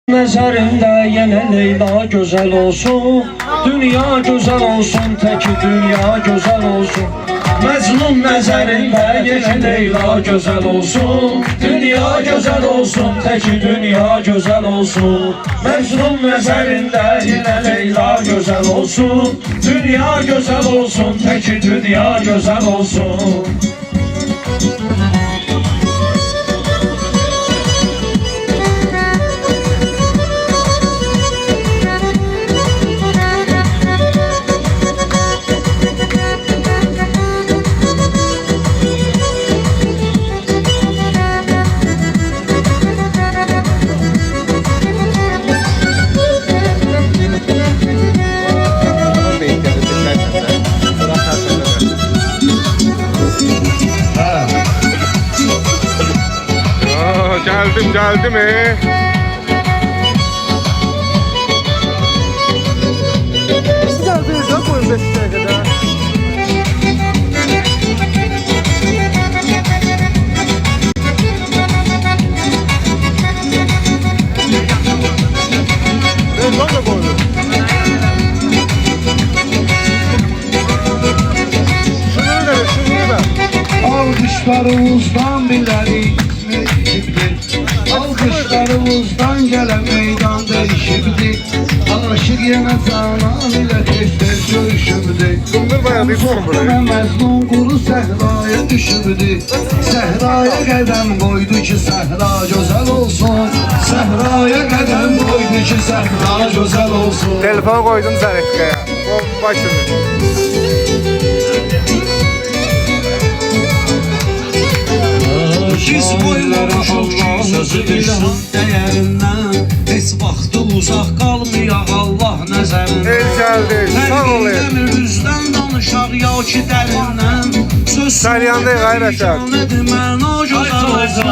Nəzərində yenə Leyla gözəl olsun, dünya gözəl olsun, təki dünya gözəl olsun. Məcnun nəzərində yenə Leyla gözəl olsun, dünya gözəl olsun, təki dünya gözəl olsun. Məcnun nəzərində yenə Leyla gözəl olsun, dünya gözəl olsun, təki dünya gözəl olsun. Geldi mi? Nasıl geldiniz lan bu 5 dakikada? Ben lan da koydum. Şunu ver. Alkışlarımızdan bilərik Alkışlarımızdan gelen meydan değişibdi. Aşık yine canan ile tez görüşübdi. Sohbana məzlum quru səhraya düşübdi. Səhraya qədəm qoydu ki səhra gözəl olsun. Səhraya qədəm qoydu ki səhra gözəl olsun. Telefon koydum zərifkaya. Başını. Biz boylamışıq ki sözü düşsün dəyərindən. Heç vaxtı uzaq qalmayaq Allah nəzərindən. El gəldi, sağ ol el. Fərq üzdən danışaq ya ki dərindən. Söz Səryandayıq ayrışaq. Nədir məna gözəl olsun.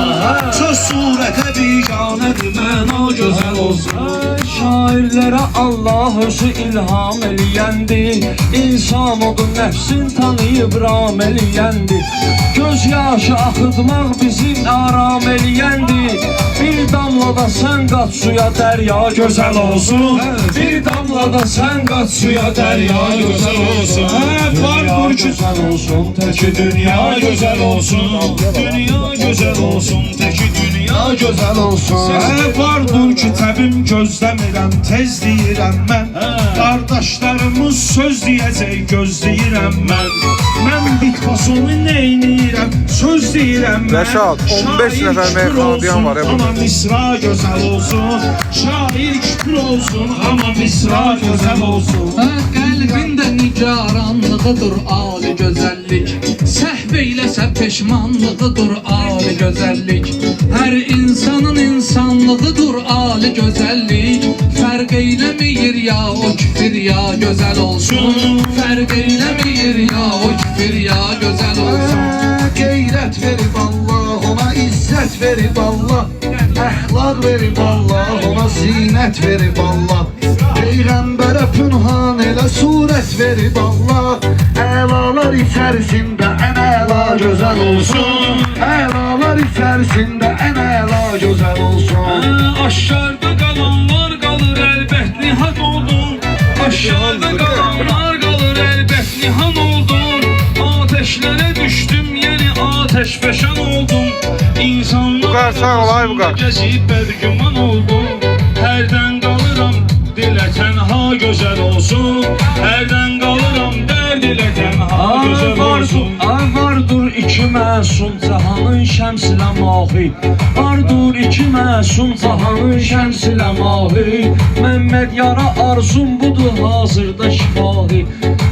Söz surətə biganədir məna gözəl olsun. Şairlərə Allah özü ilham eləyəndi. İnsan odur nəfsin tanıyıb ram eləyəndi. Göz yaşı axıtmaq bizim aram eləyəndi. Bir damla da sən qat suya dərya gözəl olsun. Bir damla da sən qat suya dərya gözəl olsun. Var ki gözəl olsun, təki dünya gözəl olsun. dünya gözəl olsun, təki dünya Gözəl olsun. Vardır ki təbim gözləmirəm, tez deyirəm mən. Qardaşlarımız söz deyəcək, gözləyirəm mən. Mən bitpasonu neynirəm, söz deyirəm mən. Rəşad, 15 nəfər meyxanadıyan var, amma misra gözəl olsun. Şair küfür olsun, amma misra gözəl olsun. Qəlbində nigaranlığıdır ali gözəllik. Səhv eyləsə peşmanlığıdır ali gözəllik. Hər insanın insanlığıdır ali gözəllik. Fərq eyləmir ya o küfür ya gözəl olsun. Fərq eyləmir ya o küfür ya gözəl olsun. Qeyrət verib Allah, ona izzət verib Allah. Əxlaq verib Allah, ona zinət verib Allah. Peyğəmbərə pünhan elə surət verib Allah. Əlalar içərisində ən əla gözəl olsun. Əlalar içərisində ən əla gözəl olsun. Aşağıda qalanlar qalır əlbət nihan oldun. Aşağıda qalanlar qalır əlbət nihan oldun. Ateşlərə düşdüm, yeni ateş fəşan oldum. İnsanlar Bu kadar sağ ol, ay bu kadar. Gəzib bədgüman oldum. Hərdən qalıram dilə tənha gözəl olsun. Hərdən qalıram dərd ilə tənha gözəl olsun. Vardır iki məsum cahanın şəmsilə mahi. Vardır iki məsum cahanın şəmsilə mahi. Məmməd yara arzum budur hazırda şifahi.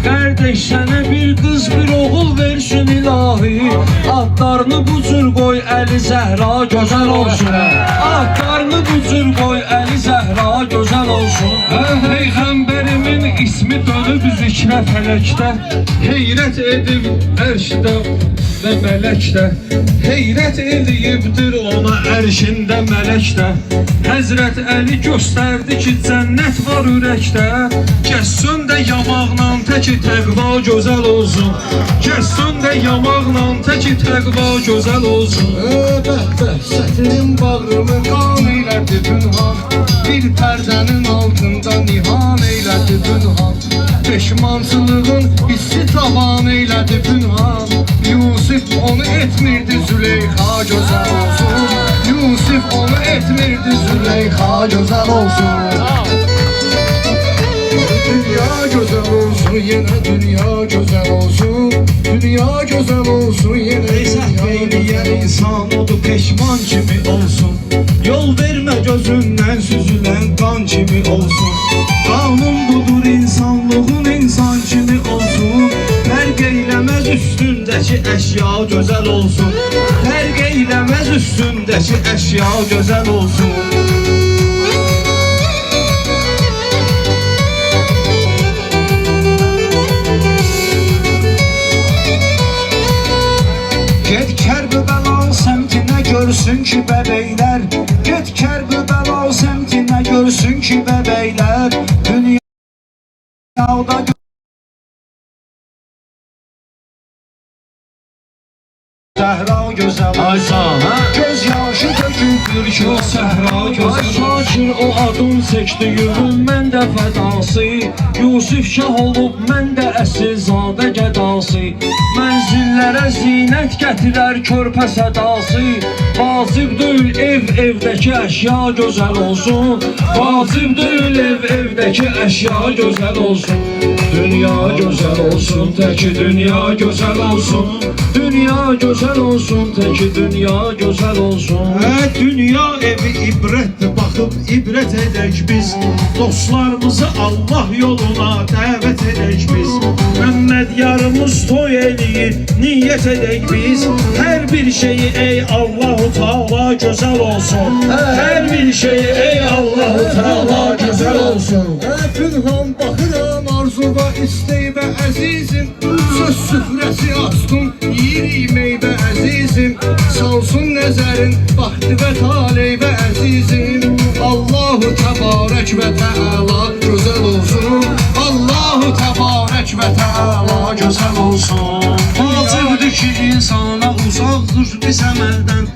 Qardeş sənə bir qız bir oğul versin ilahi. Adlarını bu cür qoy Əli Zəhra gözəl olsun. Adlarını bu cür qoy Əli Zəhra gözəl olsun. Peyğəmbərimin ismi dönüb zikrə fələkdə. Heyrət edib ərşdə və mələkdə. Heyrət edibdir ona ərşində mələkdə. Həzrət Əli göstərdi ki cənnət var ürəkdə. Kəssün də yamaqla təki təqva gözəl olsun. Kəssün də yamaqla təki təqva gözəl olsun. Bəh bəh sətirim bağrımı qan elədi pünhan. Bir Peşmançılığın hissi tavan eylədi pünhan. Yusif onu etmirdi Züleyxa gözəl olsun. Yusif onu etmirdi Züleyxa gözəl olsun. Dünya gözəl olsun, yenə dünya gözəl olsun. Dünya gözəl olsun, yenə Səhv eyləyən insan odur peşman kimi olsun. Yol vermə gözündən süzülən qan kimi olsun. Qanun budur insanlığın insan kimi olsun. Fərq eyləməz üstündəki əşya gözəl olsun. Fərq eyləməz üstündəki əşya gözəl olsun. Get Kərbəla səmtinə görsün ki bəbəylər. Get Kərbəla səmtinə görsün ki bəbəylər. Dünyada Səhra gözəl Aysan, hə? göz yaşı töküldür ki o səhra Ay gözəl Şakir o adın seçdi yürün mən də fədası. Yusif şah olub mən də əsilzadə qədası. Mənzillərə zinət gətirər körpə sədası. Vacib deyil evdəki əşya gözəl olsun. Vacib deyil evdəki əşya gözəl olsun. Dünya gözəl olsun, təki dünya gözəl olsun. Dünya gözəl olsun, təki dünya gözəl olsun. Dünya evi ibrətdir, baxıb ibrət edək biz. Dostlarımızı Allah yoluna dəvət edək biz. Məmməd yarımız toy eləyir, niyyət edək biz. Hər bir şeyi ey Allah-u Teala gözəl olsun. Hər bir şeyi ey Allah-u Teala gözəl olsun. Pünhan baxıram arzuva istey və əzizim. Söz süfrəsi açdım, yiyir meyvə əzizim. Salsın nəzərin, baxtı və taley və əzizim. Allahu təbarək və təala gözəl olsun. Allahu təbarək və təala gözəl olsun. Vacibdir ki insana uzaq dur pis əməldən.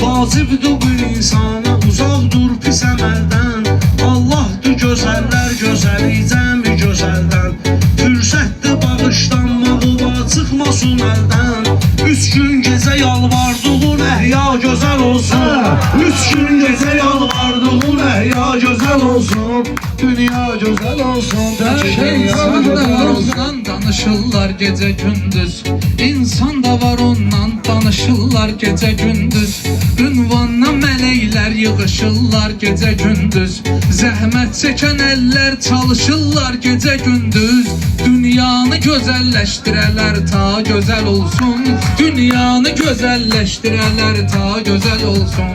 Vacibdir bu insana uzaq dur pis əməldən. Allahdır gözəllər gözəli cəmi gözəldən. Fürsətdir bağışlanmağı çıxmasın əldən. 3 gün gecə yalvardığın əhya gözəl olsun. 3 gün gecə yalvardığın əhya gözəl olsun. Dünya gözəl olsun. İnsan da var ondan danışırlar gece gündüz. İnsan da var ondan danışırlar gece gündüz. Ünvanla mələklər yığışırlar gece gündüz. Zəhmət çəkən əllər çalışırlar gece gündüz. Dünyanı gözəlləşdirələr ta gözəl olsun. Dünyanı gözəlləşdirələr ta gözəl olsun.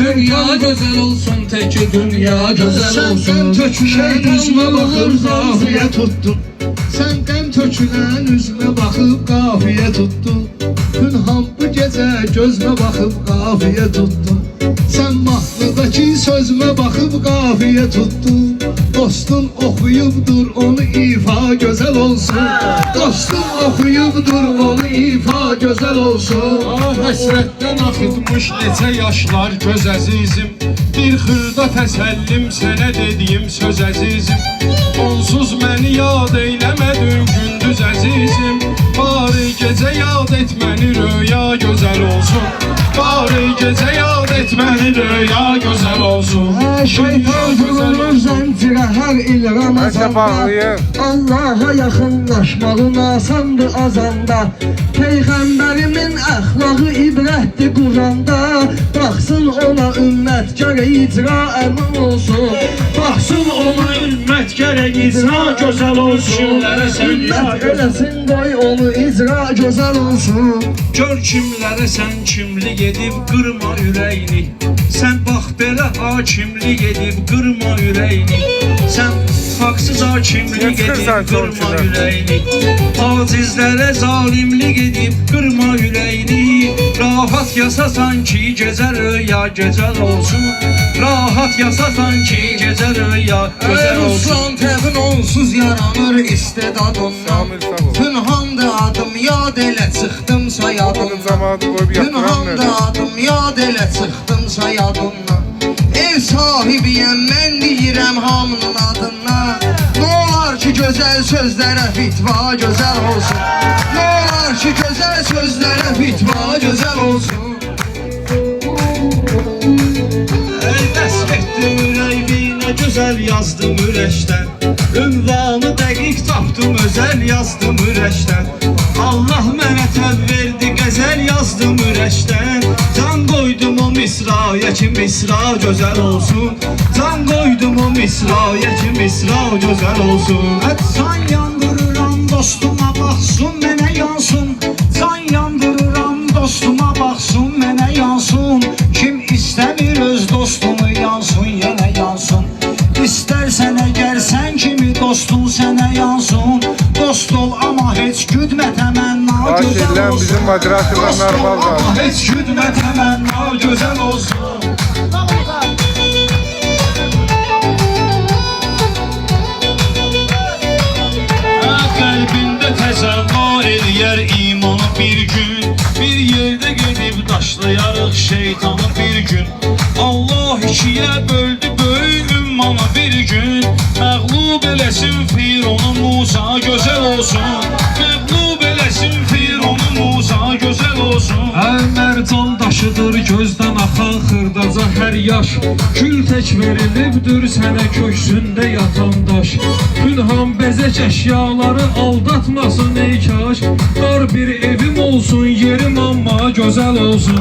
Dünya gözəl olsun, teki dünya gözəl olsun. Tökülən üzmə baxıb qafiyə tutdu. Sən qəm tökülən üzmə baxıb qafiyə tutdu. Pünhan bu gecə gözmə baxıb qafiyə tutdu. Sən mahnıdakı sözmə baxıb qafiyə tutdu. Dostun oxuyubdur onu ifa gözəl olsun. Dostun oxuyubdur onu ifa gözəl olsun. Həsrətdən axıtmış neçə yaşlar göz əzizim. Bir xırda təsəllim sənə dediyim söz əzizim. Onsuz məni yad eyləmədin gündüz əzizim. Bari gecə yad et məni röya gözəl olsun. Bari gecə yad et məni röya gözəl olsun. Şeytan vurulur zəncirə hər il Ramazanda. bağlayın. Allah'a yaxınlaşmağın asandır azanda. Peyğəmbərimin əxlaqı ibrətdir Quranda. Baxsın ona ümmət gərək icra əmin olsun. Baxsın ona ümmət gərək icra gözəl olsun. Ümmət eləsin qoy onu icra gözəl olsun. Gör kimlərə sən kimlik edib qırma ürəyini. Sən bax belə hakimlik edib qırma ürəyini. Sən haqsız hakimlik edib qırma ürəyini. Acizlərə zalimlik edib qırma ürəyini. Rahat yasasan ki gecə röya gözəl olsun. Rahat yasasan ki gecə röya gözəl olsun. Ruslan təbin onsuz yaranır istedadından. Amir sağ ol. Pünhandı adım yad elə çıxdımsa Bunun yadımdan. zamanı qoyub yatıran Pünhandı nerede? adım yad elə çıxdımsa yadımdan. Ev sahibiyəm mən deyirəm hamının adından. Nə olar ki gözəl sözlərə fitva gözəl olsun. Nə olar ki gözəl sözlərə fitva gözəl olsun. Ey bəs etdim ürəyimə gözəl yazdım ürəkdən. Ünvanı dəqiq tapdım özəl yazdım ürəkdən. Allah mənə təv verdi qəzəl yazdım ürəkdən. Can qoydum o misraya ki misra gözəl olsun. Can qoydum o misraya ki misra gözəl olsun. Can yandırıram dostuma baxsın mənə yansın. Can yandırıram dostuma baxsın mənə yansın. Kim istəmir öz dostumu yansın yenə yansın. İstərsən əgər sən kimi dostun sənə yansın. Dost ol ama heç güdmə təmənna gözəl Akillen olsun. bizim moderatorlar Dost ol normal ama var. heç güdmə təmənna gözəl olsun. Qəlbində təzəvvür eləyər imanı bir gün. Bir yerdə gedib daşlayarıq şeytanı bir gün. Allah ikiyə böldü böyük ümmanı bir gün. Məğlub eləsin Fironu Musa gözəl olsun. Məğlub eləsin Fironu Musa gözəl olsun. Mərcan daşıdır gözdən axan xırdaca hər yaş. Gül tək verilibdir sənə köksündə yatan daş. Pünhan bezək əşyaları aldatmasın ey kaş. Dar bir evim olsun yerim amma gözəl olsun.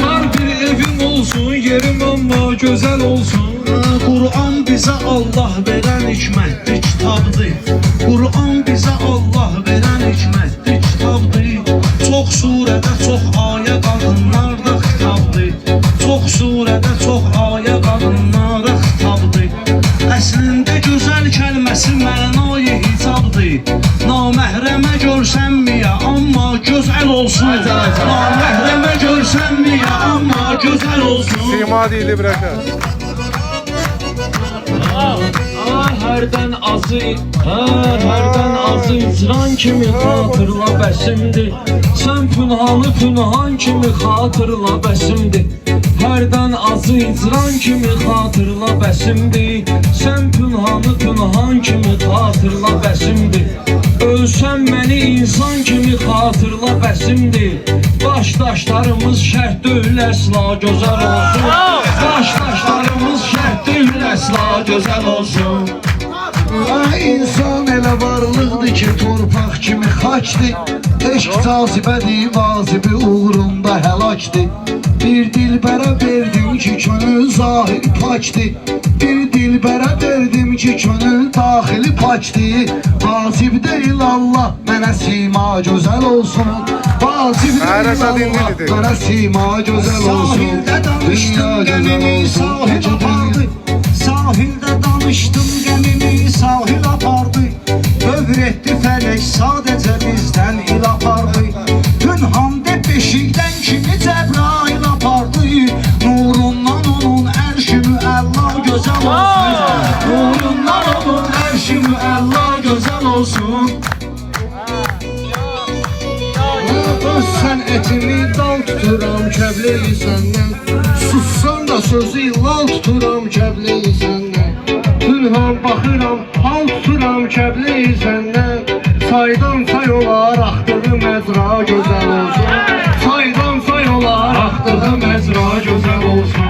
Dar bir evim olsun yerim amma gözəl olsun. Qur'an bizə Allah verən hikmətli kitabdır. Qur'an bizə Allah verən hikmətli kitabdır. Çox surədə çox ayə qadınlarda xitabdır. Çox surədə çox ayə qadınlara xitabdır. Əslində gözəl kəlməsi mənayı hicabdır. Naməhrəmə görsənməyə amma gözəl olsun. Naməhrəmə görsənməyə amma gözəl olsun. Sima deyili bırakın. Hərdən azı icran kimi xatırla bəsimdir. Sən pünhan kimi xatırla bəsimdir. Hərdən azı icran kimi xatırla bəsimdir. Sən pünhan kimi xatırla bəsimdir. Ölsən məni insan kimi xatırla bəsimdir. Baş daşlarımız şərt deyil əsla gözəl olsun. Baş daşlarımız şərt deyil əsla gözəl olsun. İnsan elə varlıqdır ki torpaq kimi xaçdır. Eşq cazibədir vazibi uğrunda həlakdır. Bir dilbərə verdim ki könül zahiri pakdır. Bir dilbərə verdim ki könül daxili pakdır. Vacib deyil Allah mənə sima gözəl olsun. Vacib deyil Allah mənə sima gözəl olsun. Sahildə danışdım gəmini sahil apardı. Sahildə danışdım gəmini sahil apardı. Dövr etdi fələk sadəcə bizdən il apardı. Pünhamdə beşikdən kimi Cəbrail apardı. Nurundan onun ərşi müəlla gözəl olsun. Nurundan onun ərşi müəlla gözəl olsun. Öz sənətimi dal tuturam kəbleyi səndən. Sussan da sözü lal tuturam kəbleyi səndən. Pünhan baxıram hal tuturam kəbleyi səndən. Saydan say olar axdığı məzra gözəl olsun. Saydan say olar axdığı məzra gözəl olsun.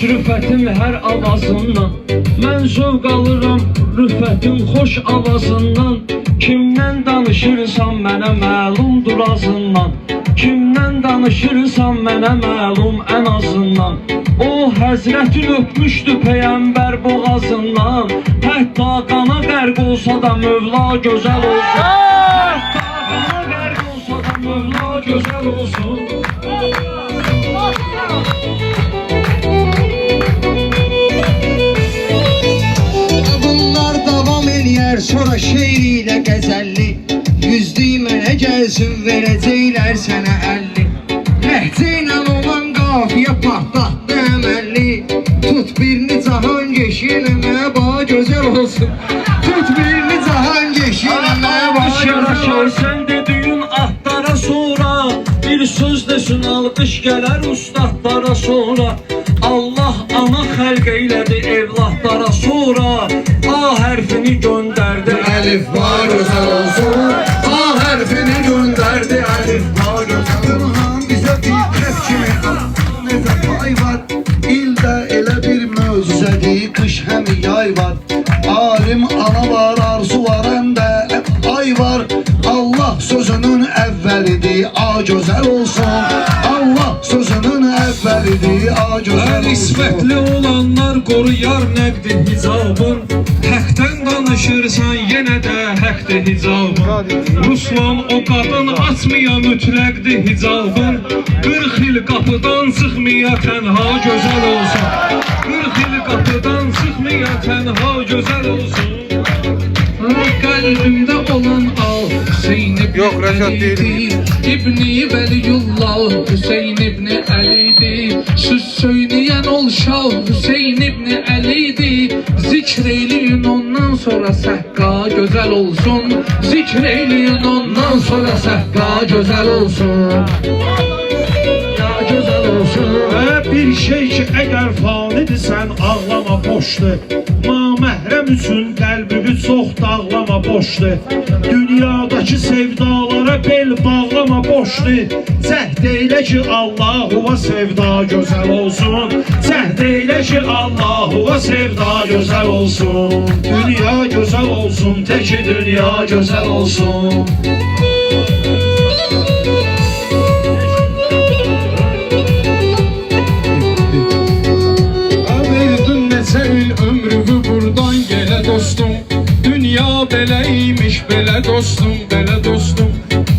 Rüfətim hər avazından. Mən zövq alıram rüfətin xoş avazından. Kimdən danışırsan mənə məlumdur azından. Kimdən danışırsan mənə məlum ən azından. O həzrətin öpmüşdü peyğəmbər boğazından. Hətta qana qərq olsa da Mövla gözəl olsun. Hətta qana qərq olsa da Mövla gözəl olsun. Sonra şeir ilə qəzəlli yüzdüyü mənə gəlsin verəcəklər sənə 50. Ləhcə ilə olan qafiyə patlatdı əməlli. Tut birini cahan yeşilimə bax gözəl olsun. Tut birini cahan yeşilimə gələr ustadlara sonra. Allah ana xəlq eylədi evladlara sonra. A hərfini göndərdi Əlif var gözəl olsun. A hərfini göndərdi əlif var gözəl olsun. Burhan bizə bir kəf kimi necə pay var. İldə elə bir möcüzədir qış həm yay var. Alim ana var, arzu var, həm də ay var. Allah sözünün əvvəlidir, a gözəl olsun. Allah sözünün əvvəlidir, a gözəl olsun. İsmətli olanlar qoruyar nəqdi hicabın. Həqdən danışırsan yenə də həqdir hicabın. Ruslan o qadın açmaya mütləqdir hicabın. 40 il qapıdan çıxmaya tənha gözəl olsun. 40 il qapıdan çıxmaya tənha gözəl olsun. Kalbimde olan al Hüseyin İbni Yok, Reşat değil. Ali'di. İbni Veliyullah Hüseyin İbni Ali'di. Söz söyleyen ol şah Hüseyin İbni Ali'di. Zikreyleyin ondan sonra səhqa güzel olsun. Zikreyleyin ondan sonra səhqa güzel olsun. Ya güzel olsun. Bir şey ki əgər fanidirsən ağlama boşdur. Maməhrəm üçün qəlbimi çox dağlama boşdur. Dünyadakı sevdalara bel bağlama boşdur. Cəhd eylə ki Allahuva sevda gözəl olsun. Cəhd eylə ki Allahuva sevda gözəl olsun. Dünya gözəl olsun, təki dünya gözəl olsun. Buradan gələ dostum. Dünya beləymiş, belə dostum, belə dostum.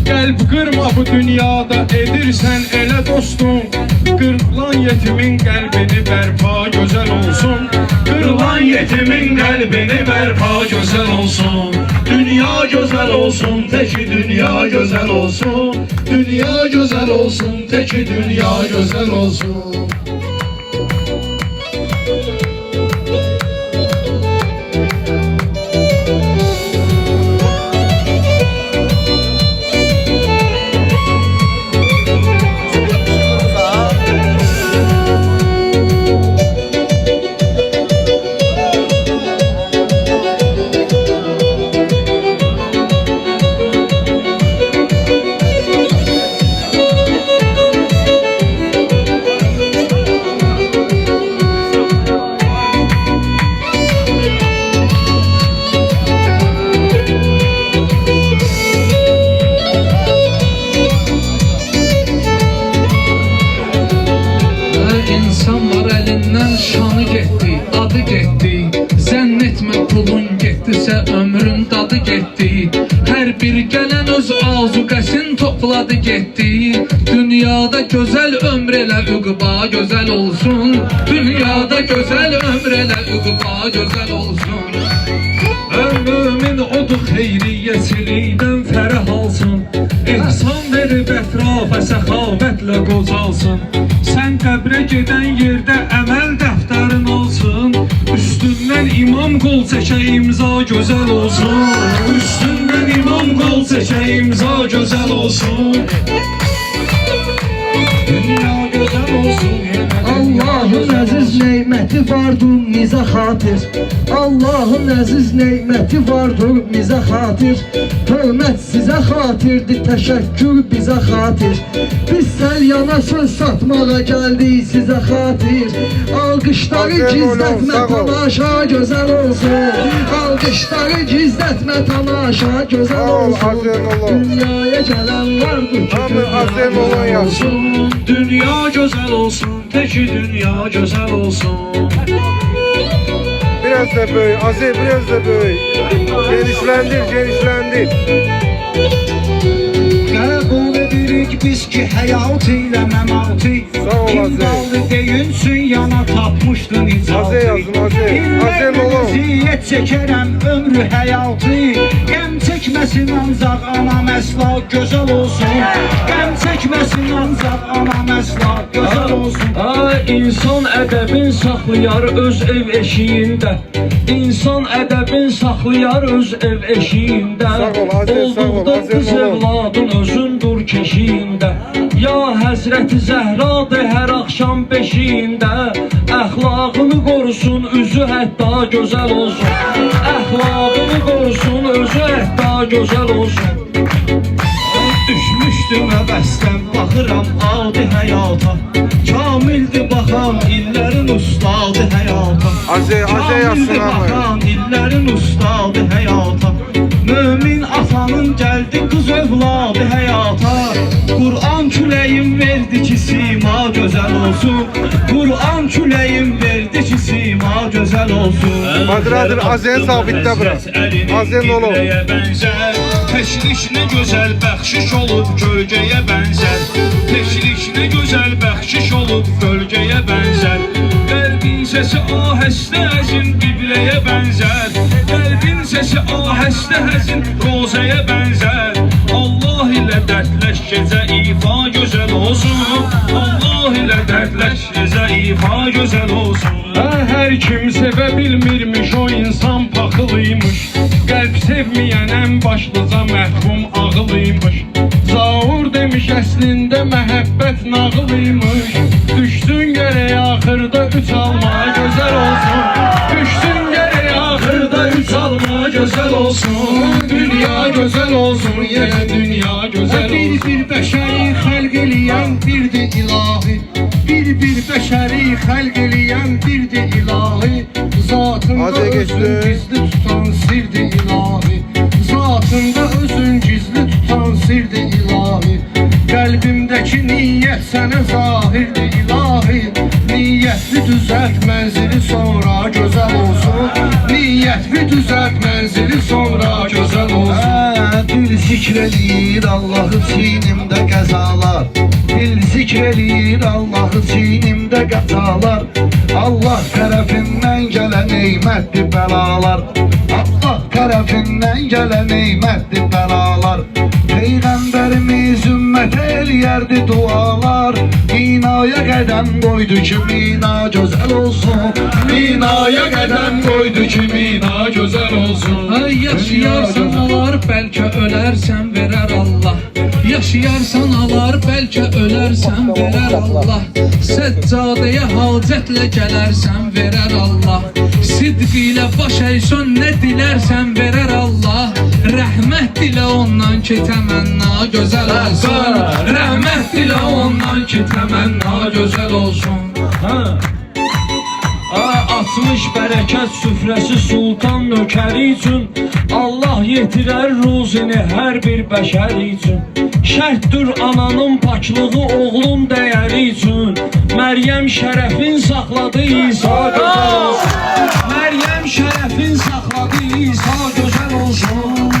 Qəlb qırma bu dünyada edirsən elə dostum. Qırılan yetimin qəlbini bərpa gözəl olsun. Qırılan yetimin qəlbini bərpa gözəl olsun. Dünya gözəl olsun, təki dünya gözəl olsun. Dünya gözəl olsun, təki dünya gözəl olsun. Şanı getdi, adı getdi. Zənn etmə pulun getdisə ömrün dadı getdi. Hər bir gələn öz azuqəsin topladı getdi. Dünyada gözəl ömr elə üqba gözəl olsun. Dünyada gözəl ömr elə üqba gözəl olsun. Ömrümün odu xeyriyyəçilikdən fərəh alsın. İhsan verib ətrafa səxavətlə qocalsın. Sən qəbrə gedən yerdə əməl dəftərin olsun. Üstündən imam qol çəkə imza gözəl olsun. Üstündən imam qol çəkə imza gözəl olsun. Dünya gözəl olsun. Allah'ın əziz neyməti vardır nizə xatir. Allah'ın əziz neyməti vardır nizə xatir. Hörmət sizə xatirdir, təşəkkür bizə xatir. Biz səlyana söz satmağa gəldik sizə xatir. Alqışları gizlətmə tamaşa gözəl olsun. Alqışları gizlətmə tamaşa gözəl olsun. Dünyaya gələn vardır ki dünya olsun. Dünya gözəl olsun, təki dünya gözəl olsun. Biraz da böyük, Azir biraz da böyük. Genişlendir, genişlendir. Qəbul edirik biz ki həyat ilə məmatı. Sağ ol, Kim Azər. qaldı deyinsin yana tapmışdın icazı. Azər yazın, Azər. Azər İllərlə oğlum. əziyyət çəkərəm ömrü həyatı. Qəm çəkməsin ancaq anam əsla gözəl olsun. Qəm çəkməsin çəkməsin ancaq anam əsla gözəl olsun. İnsan ədəbin saxlayar öz ev eşiyində. İnsan ədəbin saxlayar öz ev eşiyində. Sağ ol, Aziz, sağ ol, Olduqda Aziz qız oğlum. evladın özündür keşiyində. Ya Həzrəti Zəhradır hər axşam beşiyində. Əxlaqını qorusun, üzü hətta gözəl olsun. Əxlaqını qorusun, özü hətta gözəl olsun. Düşmüşdüm əbəstən, baxıram adi həyata. Kamildir baxan illərin ustadı həyata. Azey Kamildir yazsın ama. baxan illərin ustadı həyata. Mömin atanın gəldi qız övladı həyata. Qur'an küləyim verdi ki sima gözəl olsun. Qur'an küləyim verdi ki sima gözəl olsun. Bahadır Azey'in sabitdə bırak. Azey'in oğlu. Bənzər, teşriş nə gözəl bəxşiş olub gölgəyə bənzər. Teşriş nə gözəl bəxşiş olub gölgəyə bənzər. Qəlbin səsi ahəstə həzin qibləyə bənzər. Qəlbin səsi ahəstə həzin rozəyə bənzər. Allah ilə dərdləş gecə ifa gözəl olsun. Allah ilə dərdləş gecə ifa gözəl olsun. Hər kim sevə bilmirmiş, o insan paxılıymış. Qəlb sevməyən ən başlıca məhrum ağılıymış. Zaur demiş əslində məhəbbət nağılıymış. Düşsün gərək axırda üç alma gözəl olsun. Düşsün gərək axırda üç alma gözəl olsun. Dünya gözəl olsun, yenə dünya gözəl olsun. Bir bəşəri xəlq eləyən birdir ilahi. Bir bəşəri xəlq eləyən birdir ilahi. Zatında Azey özün geçti. gizli tutan sirdir ilahi. Zatında özün gizli tutan sirdir ilahi. Qəlbimdəki niyyət sənə zahirdir ilahi. Niyyətli düzəlt mənzili sonra gözəl olsun. Niyyətli düzəlt mənzili sonra gözəl olsun. Dil zikr eləyir Allahı çiynimdə qəzalar. Dil zikr eləyir Allahı çiynimdə qəzalar. Allah tərəfindən gələn neymətdir bəlalar. Allah tərəfindən gələn neymətdir bəlalar. Peyğəmbərimiz ümmətə eləyərdi dualar. Minaya qədəm qoydu ki mina gözəl olsun. Minaya qədəm qoydu ki mina gözəl olsun. Ay yaşayarsan alar, bəlkə ölərsən verər Allah. Yaşayarsan alar, bəlkə ölərsən verər Allah. Səccadəyə hacətlə gələrsən verər Allah. Sidq ilə baş əysən nə dilərsən verər Allah. Rəhmət dilə ondan ki təmənna gözəl olsun. Rəhmət dilə ondan ki təmənna gözəl olsun. Açmış bərəkət süfrəsi sultan nökəri üçün. Allah yetirər ruzini hər bir bəşəri üçün. Şərtdür ananın paçlığı oğlun dəyəri üçün. Məryəm şərəfin saxladı İsa gözəl olsun. Məryəm şərəfin saxladı İsa gözəl olsun.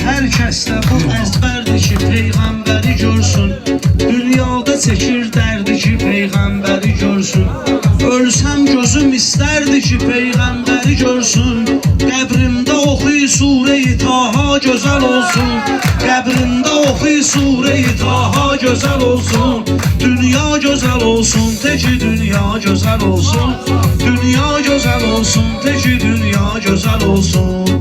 Hər kəsdə bu əzbərdir ki Peyğəmbəri görsün. Dünyada çəkir dərdi ki Peyğəmbəri görsün. Ölsəm gözüm istərdi ki Peyğəmbəri görsün. Qəbrimdə oxuy surə-i Taha gözəl olsun. Qəbrimdə oxuy surə-i Taha gözəl olsun. Dünya gözəl olsun, teki dünya gözəl olsun. Dünya gözəl olsun, teki dünya gözəl olsun.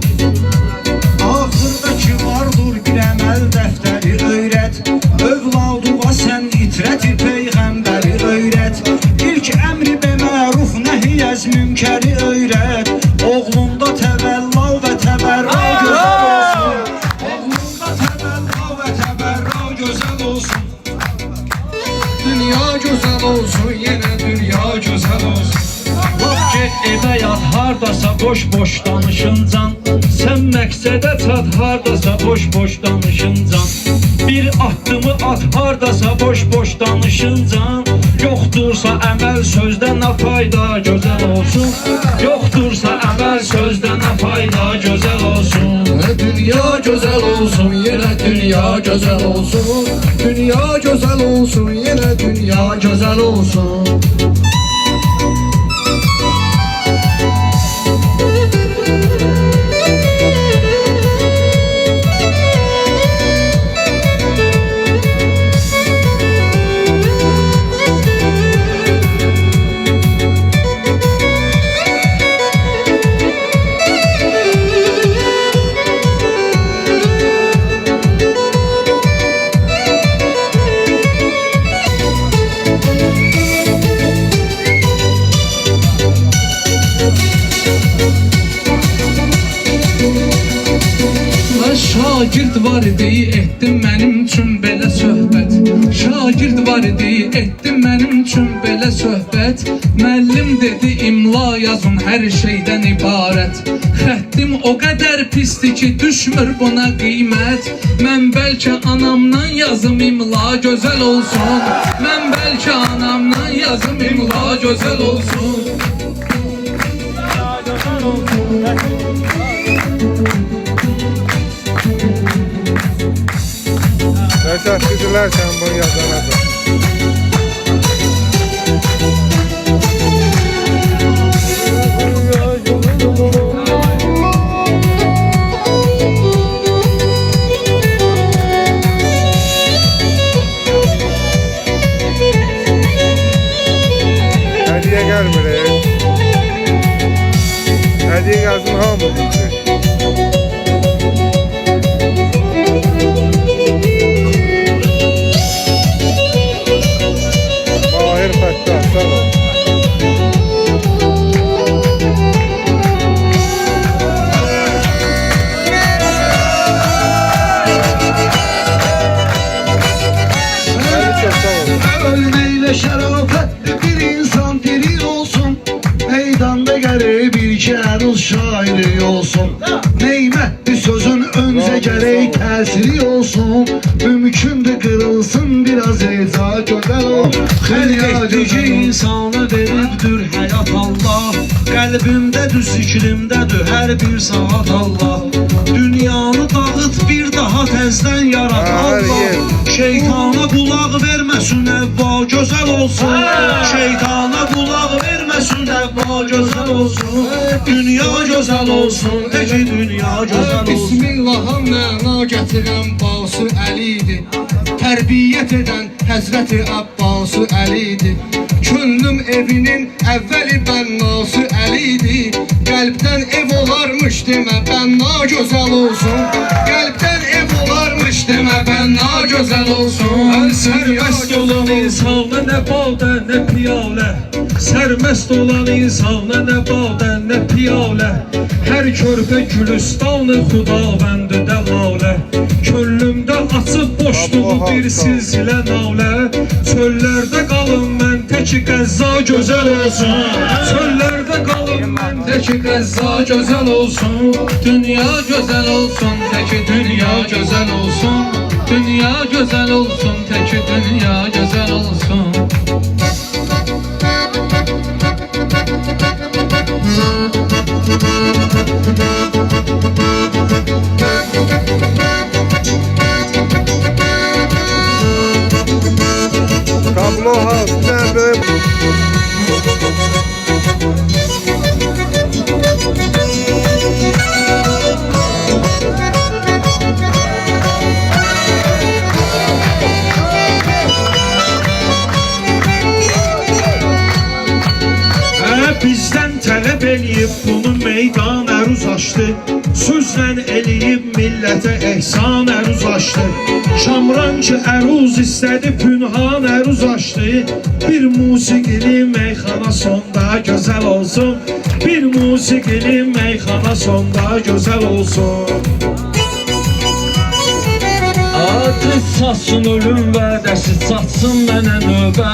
Axırdakı vardır bir əməl dəftəri öyrət. Övladıva sən itrəti Peyğəmbəri öyrət. İlk əmri be məruf nəhiyyəz münkəri öyrət. Oğlunda təvəlla və təbərra gözəl olsun. Oğlunda təvəlla və təbərra gözəl olsun. Dünya gözəl olsun, yenə dünya gözəl olsun. Lap get evə yat hardasa boş-boş danışıncan. Sən məqsədə çat hardasa boş-boş danışıncan. Bir addımı at hardasa boş-boş danışıncan. Yoxdursa əməl sözdə nə fayda gözəl olsun. Yoxdursa əməl sözdə nə fayda gözəl olsun. Dünya gözəl olsun, yenə dünya gözəl olsun. Dünya gözəl olsun, yenə dünya gözəl olsun. Şagird var idi, etdim mənim üçün belə söhbət. Şagird var idi, etdim mənim üçün belə söhbət. Müəllim dedi, imla yazın hər şeydən ibarət. Xəttim o qədər pisdir ki, düşmür buna qiymət. Mən bəlkə anamdan yazım imla gözəl olsun. Mən bəlkə anamdan yazım imla gözəl olsun. Təşəkkürlər sən bunu yazana da. Hediye gelmir. Hediye gelsin hamı diyecek. Mahir Fettah, sağ ol. Çok sağ ol. Ölmeyle şerafetli bir insan diri olsun. Meydanda gere bir keruz şairi olsun. Neymetli sözün önce gerek tesiri olsun. Mümkündür kırılsın biraz eza güzel ol. Xəlqətdiki insana veribdir həyat Allah. Qəlbimdədir, zikrimdədir hər bir saat Allah. Dünyanı dağıt bir daha təzdən yarat Allah. Şeytana qulaq verməsin əvva gözəl olsun. Şeytana qulaq verməsin əvva gözəl olsun. Dünya gözəl olsun, teki dünya gözəl olsun. Bismillah'a məna gətirən Basu Əlidir. Tərbiyyət edən Həzrəti Abbasu Əlidir. Könlüm evinin əvvəli bənnası Əlidir. Qəlbdən ev olarmış demə bənna gözəl olsun. Qəlbdən ev olarmış demə bənna gözəl olsun. Sərməst olan insana nə badə, nə piyalə. Sərməst olan insana nə badə, nə piyalə. Hər körpə gülüstanı xudavəndi dəlalə. Könlümdə açıb boşluğu bir silsilə nalə. Çöllərdə qalın mən təki Qəzza gözəl olsun. Çöllərdə qalın mən təki Qəzza gözəl olsun. Dünya gözəl olsun, təki dünya gözəl olsun. Dünya gözəl olsun, təki dünya gözəl olsun. Kablo House, sen böyle... Bizdən tələb eləyib bunu meydan əruz açdı. Sözlə eləyib millətə ehsan əruz açdı. Şamran ki əruz istədi, pünhan əruz açdı. Bir musiqili meyxana sonda gözəl olsun. Bir musiqili meyxana sonda gözəl olsun. Adı saçsın ölüm vədəsi, saçsın mənə növbə.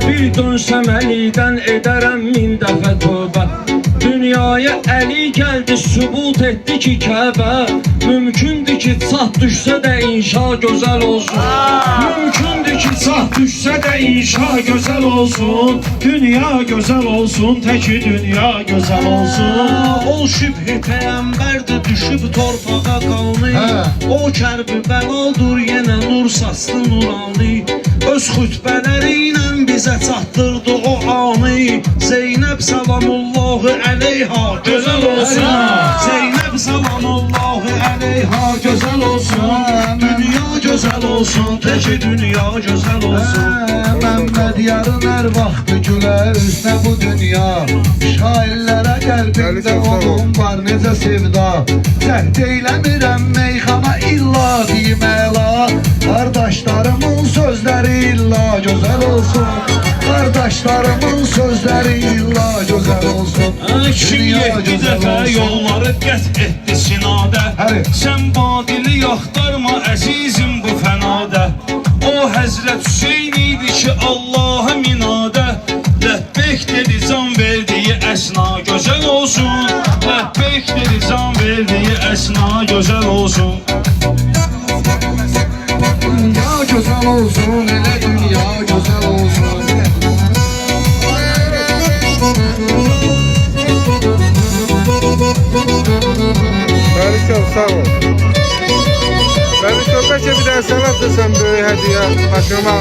Bir dönsəm əlidən edərəm min dəfə tövbə. Dünyaya əli gəldi, sübut etdi ki Kəbə. Mümkündür ki çat düşsə də inşa gözəl olsun. Mümkündür ki çat düşsə də inşa gözəl olsun. Dünya gözəl olsun, təki dünya gözəl olsun. O şübh peyğəmbərdir, düşüb torpağa qalmayıb. O kərbi bəladır, yenə nur saslı nurani. Öz xütbələri ilə bizə çatdırdı o anı. Zeynəb salamullahi əleyha gözəl olsun. Zeynəb salamullahi əleyha gözəl olsun. Dünya gözəl olsun, təki dünya gözəl olsun. Məmməd yarın hər vaxtı gülər üzünə bu dünya. Şairlərə qəlbində onun var necə sevda. Cəhd eyləmirəm meyxana illa deməla. Qardaşlarımın sözləri illa gözəl olsun. Qardaşlarımın sözləri illa gözəl olsun. Kim 7 dəfə yolları balı qət etdi sinadə. Həli. Sən badili yaxtarma əzizim bu fənadə. O Həzrət Hüseyn idi ki Allah'a minadə. Ləbbeyk dedi can verdiyi əsna gözəl olsun. Ləbbeyk dedi can verdiyi əsna gözəl olsun. Dünya gözəl olsun, elə dünya gözəl olsun. Məlişov sağ ol. Məlişov bəlkə bir dənə sənət desən böyük hədiyyə başıma.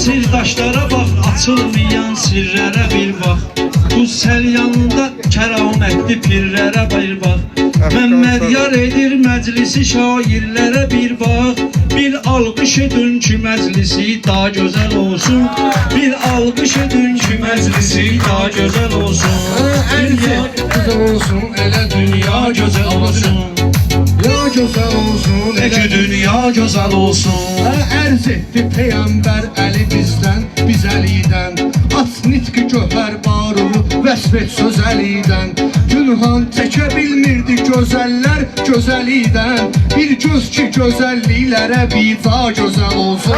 Sirdaşlara bax, açılmayan sirrlərə bir bax. Bu sel yanında kəramətli pirlərə bir bax. Məmməd yar edir məclisi şairlərə bir bax. Bir alqış edin ki məclisi daha gözəl olsun. Bir alqış edin ki məclisi daha gözəl olsun. Dünya gözəl olsun, elə dünya gözəl olsun. Ya gözəl olsun, Peki dünya gözəl olsun. ərz etdi Peyğəmbər Əli bizdən, biz Əlidən. Aç nitqi göhər baruru, vəsf et söz Əlidən. Günhan çəkə bilmirdi gözəllər gözəlidən. Bir göz ki gözəlliklərə biza gözəl olsun.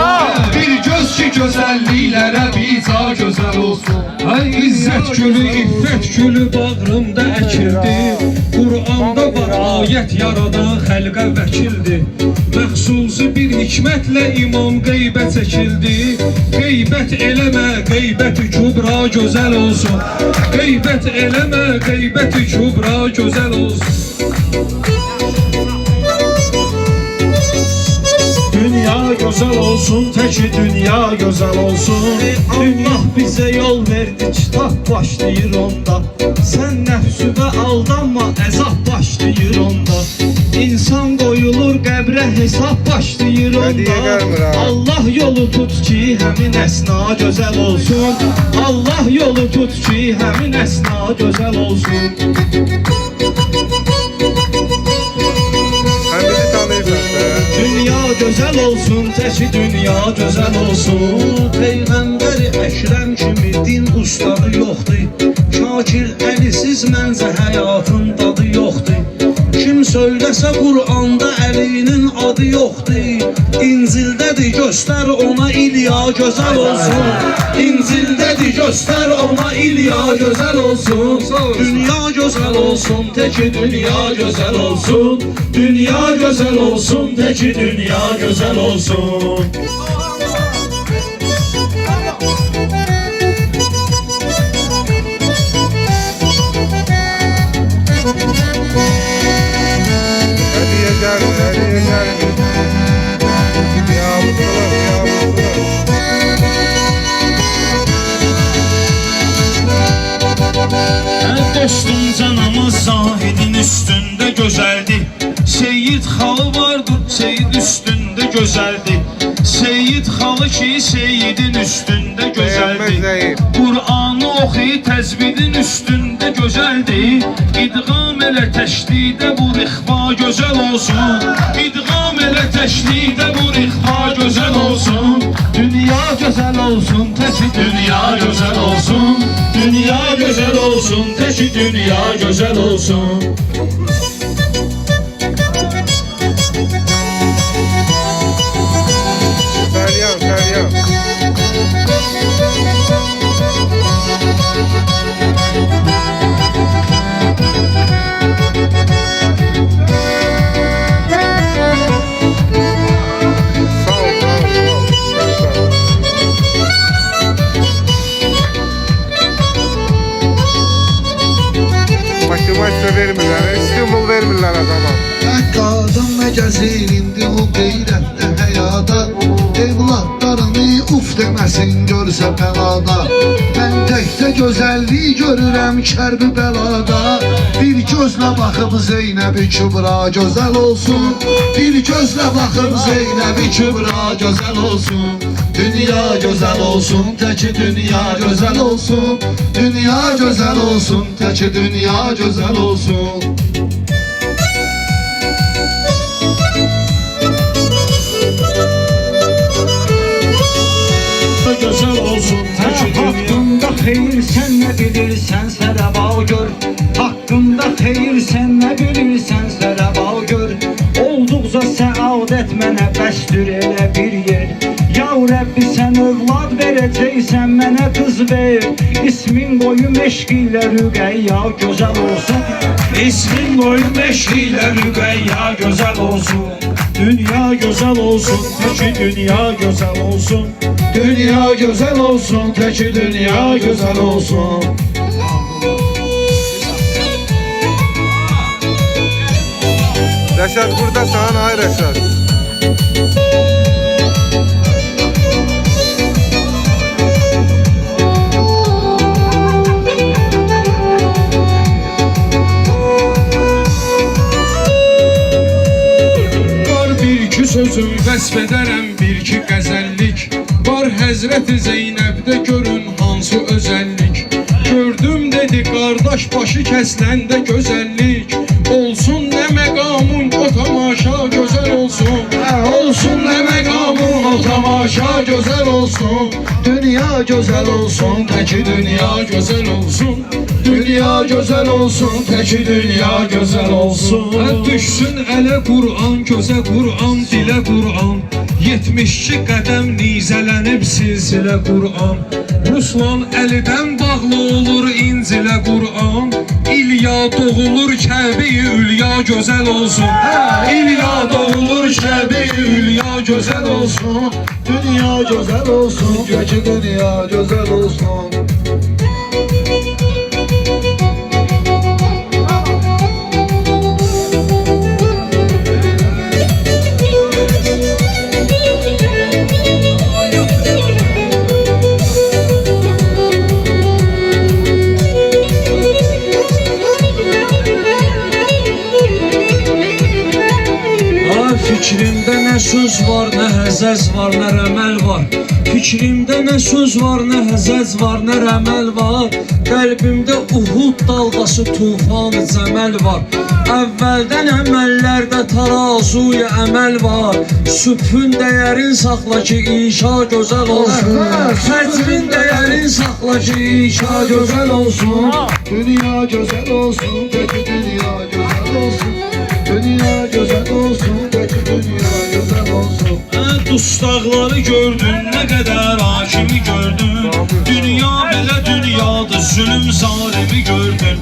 Bir göz ki gözəlliklərə biza gözəl olsun. Ay İzzət gülü, iffət gülü bağrımda əkildi. Qur'anda var ayət yaradan xəlqə vəkildir. Məxsusi bir hikmətlə imam qeybət çəkildi. Qeybət eləmə, qeybəti kübra gözəl olsun. Qeybət eləmə, qeybəti kübra gözəl olsun. Dünya gözəl olsun, təki dünya gözəl olsun. Allah bizə yol verdi, kitab başlayır onda. Sən nəfsüvə aldanma, əzab başlayır onda. İnsan qoyulur qəbrə, hesab başlayır Hədiyyə onda. gəlmir ha. Allah yolu tut ki, həmin əsna gözəl olsun. Allah yolu tut ki, həmin əsna gözəl olsun. Həm biri tanıyırsan sən. Dünya gözəl olsun, təki dünya gözəl olsun. Peyğəmbər Əkrəm kimi din ustadı yoxdur. Şakir Əlisiz məncə həyatın dadı yoxdur. Kim söyləsə Qur'anda Əlinin adı yoxdur. İncildədir göstər ona İlya gözəl olsun. İncildədir göstər ona İlya gözəl olsun. Dünya gözəl olsun, təki dünya gözəl olsun. Dünya gözəl olsun, təki dünya gözəl olsun. Hədiyyə gəlmir, hədiyyə gəlmir. Yavuzlar, yavuzlar. Dostum canımız zahidin üstündə gözəldir. Seyyid xalı vardır, Seyyid üstündə gözəldir. Seyyid xalı ki, Seyyidin üstündə gözəldir. Beğenmez Qur'anı oxuy, təzvidin üstündə gözəldir. İdğam elə təşdidə bu rixva gözəl olsun. İdğam elə təşdidə bu rixva gözəl olsun. Dünya gözəl olsun, təki dünya gözəl olsun. Dünya gözəl olsun, təki dünya gözəl olsun. Səryan, səryan. Sağ ol, sağ ol, sağ ol. Motivasiya vermirlər, stimul vermirlər adama. Qadın məgəzin indi o qeyrətdə həyada. Evladlarını uf deməsin görsə bəlada. Mən təkcə gözəllik görürəm kərbi bəlada. Bir gözlə baxıb Zeynəbi Kübra gözəl olsun. Bir gözlə baxıb Zeynəbi Kübra gözəl olsun. Dünya gözəl olsun, təki dünya gözəl olsun. Dünya gözəl olsun, təki dünya gözəl olsun. Gözəl olsun, təki dünya. Haqqında xeyir sən nə bilirsən sərəva gör. Haqqında xeyir sən Sən nə bilirsən sərə bal gör. Olduqca səadət mənə bəsdir elə bir yer. Ya Rəbbi sən övlad verəcəksən mənə qız ver. İsmin qoyum eşq ilə Rüqəyya gözəl olsun. İsmin qoyum eşq ilə Rüqəyya gözəl olsun. Dünya gözəl olsun, təki dünya gözəl olsun. Dünya gözəl olsun, təki dünya gözəl olsun. Rəşad buradasan, ay Rəşad. Var bir-iki sözüm vəsf edərəm, bir-iki qəzəllik. Var Həzrəti Zeynəbdə görün hansı özəllik. Gördüm dedi qardaş başı kəsiləndə gözəllik. Olsun nə məqamın o tamaşa gözəl olsun. Olsun nə məqamın o tamaşa gözəl olsun. Dünya gözəl olsun, təki dünya gözəl olsun. Dünya gözəl olsun, təki dünya gözəl olsun. Düşsün ələ Qur'an, gözə Qur'an, dilə Qur'an. 72 qədəm nizələnib silsilə Qur'an. Ruslan əlidən bağlı olur İncilə Qur'an. İlya doğulur Kəbi-i Ülya gözəl olsun. İlya doğulur Kəbi-i Ülya gözəl olsun. Dünya gözəl olsun, göçü dünya gözəl olsun. Fikrimdə nə söz var, nə həzəz var, nə rəməl var. Fikrimdə nə söz var, nə həzəz var, nə rəməl var. Qəlbimdə Uhud dalğası tufan cəməl var. Əvvəldən əməllərdə tarazuya əməl var. Sübhün dəyərin saxla ki inşa gözəl olsun. Fəcrin dəyərin saxla ki inşa gözəl olsun. Dünya gözəl olsun, göçü dünya gözəl olsun. Dünya gözəl olsun, göçü dünya gözəl olsun. Dustaqları gördün, nə qədər hakimi gördün. Dünya belə dünyadır, zülüm zalimi gördün.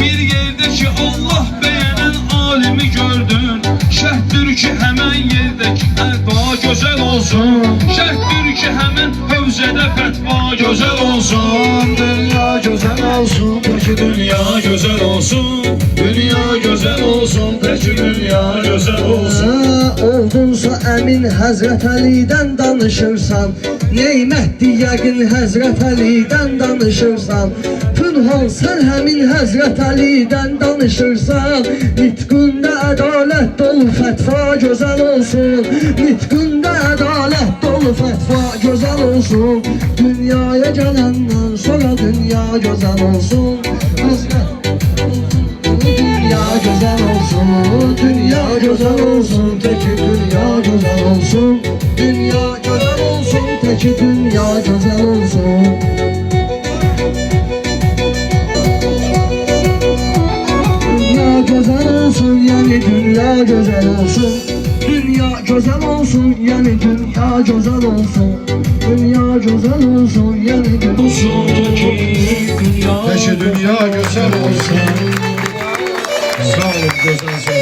Bir yerdə ki Allah bəyənən alimi gördün. Şərtdir ki həmən yerdəki fətva gözəl olsun. Şərtdir ki həmən hövzədə fətva gözəl olsun. Dünya gözəl olsun, göçü Dünya gözəl olsun. Dünya gözəl olsun, təki dünya gözəl olsun. Oldunsa əmin Həzrət Əlidən danışırsan. Neymətdir yəqin Həzrət Əlidən danışırsan. Pünhan sən həmin Həzrət Əlidən danışırsan. Nitqində ədalət dolu fətva gözəl olsun. Nitqində ədalət dolu fətva gözəl olsun. Dünyaya gələndən sonra dünya gözəl olsun. Həzrət dünya gözəl olsun, dünya gözəl olsun, təki dünya gözəl olsun. Dünya gözəl olsun, təki dünya gözəl olsun. Dünya gözəl olsun, yəni dünya gözəl olsun. Dünya gözəl olsun, yəni dünya gözəl olsun. Dünya gözəl olsun, yəni dünya Təki dünya gözəl olsun. Sağ olun, gözəl söz.